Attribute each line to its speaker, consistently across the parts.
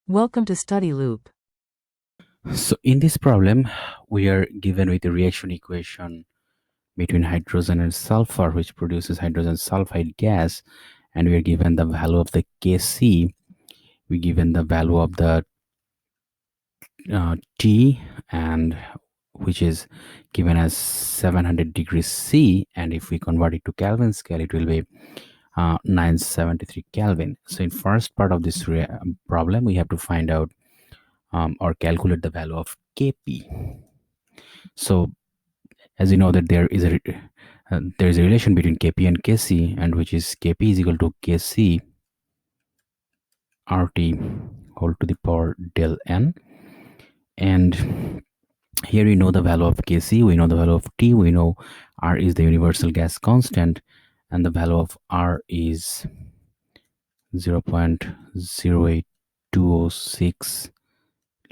Speaker 1: Welcome to Study Loop.
Speaker 2: So in this problem, we are given with a reaction equation between hydrogen and sulfur, which produces hydrogen sulfide gas, and we are given the value of the Kc. We given the value of the T, and which is given as 700 degrees C, and if we convert it to Kelvin scale, it will be 973 Kelvin. So in first part of this problem, we have to find out or calculate the value of Kp. So as you know that there is a relation between Kp and Kc, and which is Kp is equal to Kc RT whole to the power del n. And here we know the value of Kc, we know the value of T, we know R is the universal gas constant, and the value of R is 0.08206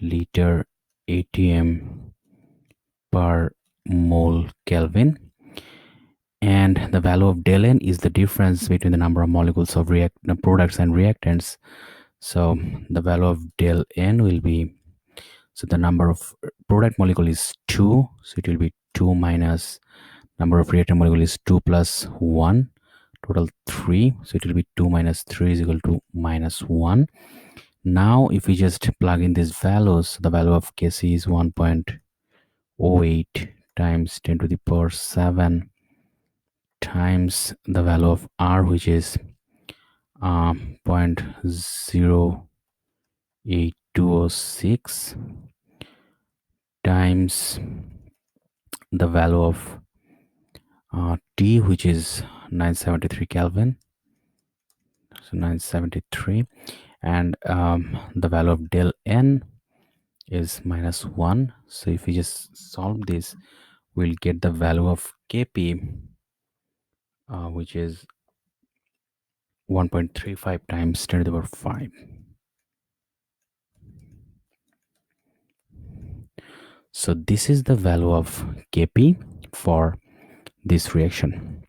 Speaker 2: liter atm per mole Kelvin. And the value of del n is the difference between the number of molecules of products and reactants. So the value of del n will be, so the number of product molecule is 2, so it will be 2 minus number of reactant molecule is 2 plus 1, total 3, so it will be 2 minus 3 is equal to minus 1. Now if we just plug in these values, the value of Kc is 1.08 times 10 to the power 7 times the value of R, which is 0.08206 times the value of T, which is 973 Kelvin, so 973, and the value of del n is minus 1. So if we just solve this, we'll get the value of Kp, which is 1.35 times 10 to the power 5. So this is the value of Kp for this reaction.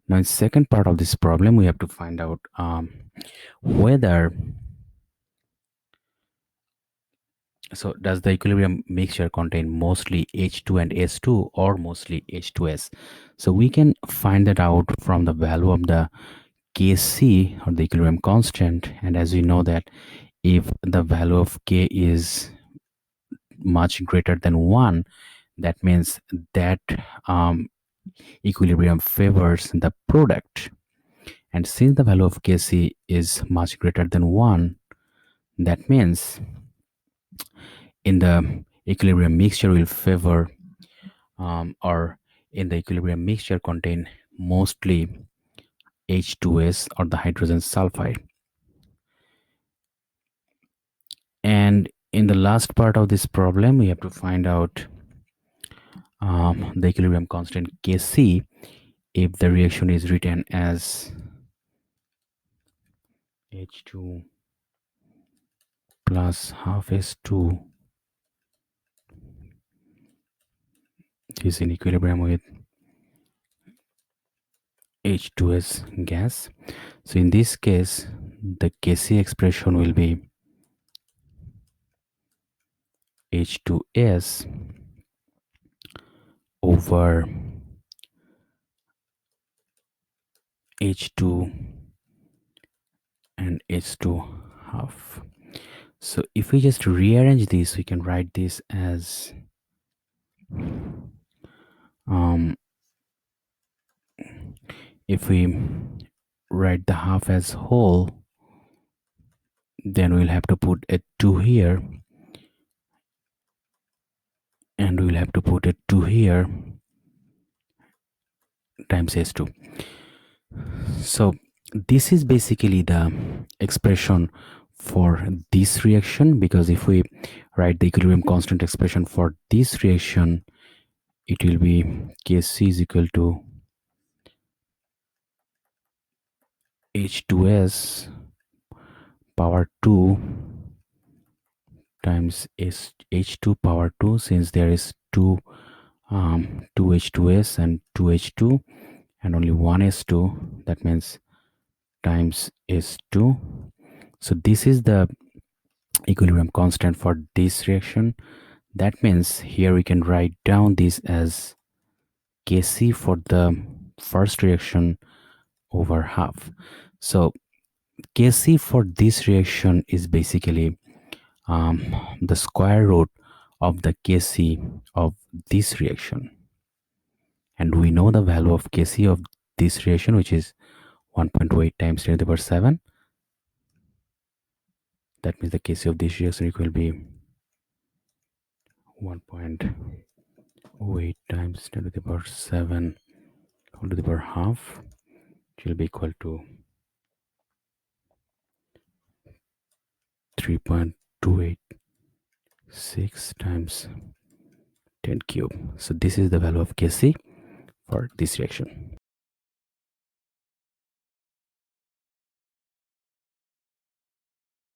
Speaker 2: Now in the second part of this problem, we have to find out whether, so does the equilibrium mixture contain mostly H2 and S2 or mostly H2S? So we can find that out from the value of the Kc, or the equilibrium constant. And as we know that if the value of K is much greater than 1, that means that equilibrium favors the product. And since the value of Kc is much greater than 1, that means in the equilibrium mixture will favor or in the equilibrium mixture contain mostly H2S, or the hydrogen sulfide. And in the last part of this problem, we have to find out the equilibrium constant Kc if the reaction is written as H2 plus half S2 is in equilibrium with H2S gas. So in this case, the Kc expression will be H2S over H2 and H2 half. So if we just rearrange this, we can write this as if we write the half as whole, then we'll have to put a 2 here, and we'll have to put a 2 here times S2. So this is basically the expression for this reaction, because if we write the equilibrium constant expression for this reaction, it will be Kc is equal to H2S power 2 times H2 power 2, since there is 2 H2S and 2 H2 and only 1 S2, that means times S2. So this is the equilibrium constant for this reaction. That means here we can write down this as Kc for the first reaction over half. So Kc for this reaction is basically the square root of the Kc of this reaction. And we know the value of Kc of this reaction, which is 1.28 times 10 to the power 7. That means the Kc of this reaction will be 1.08 times 10 to the power 7 whole to the power half, which will be equal to 3.286 times 10 cube. So this is the value of Kc for this reaction.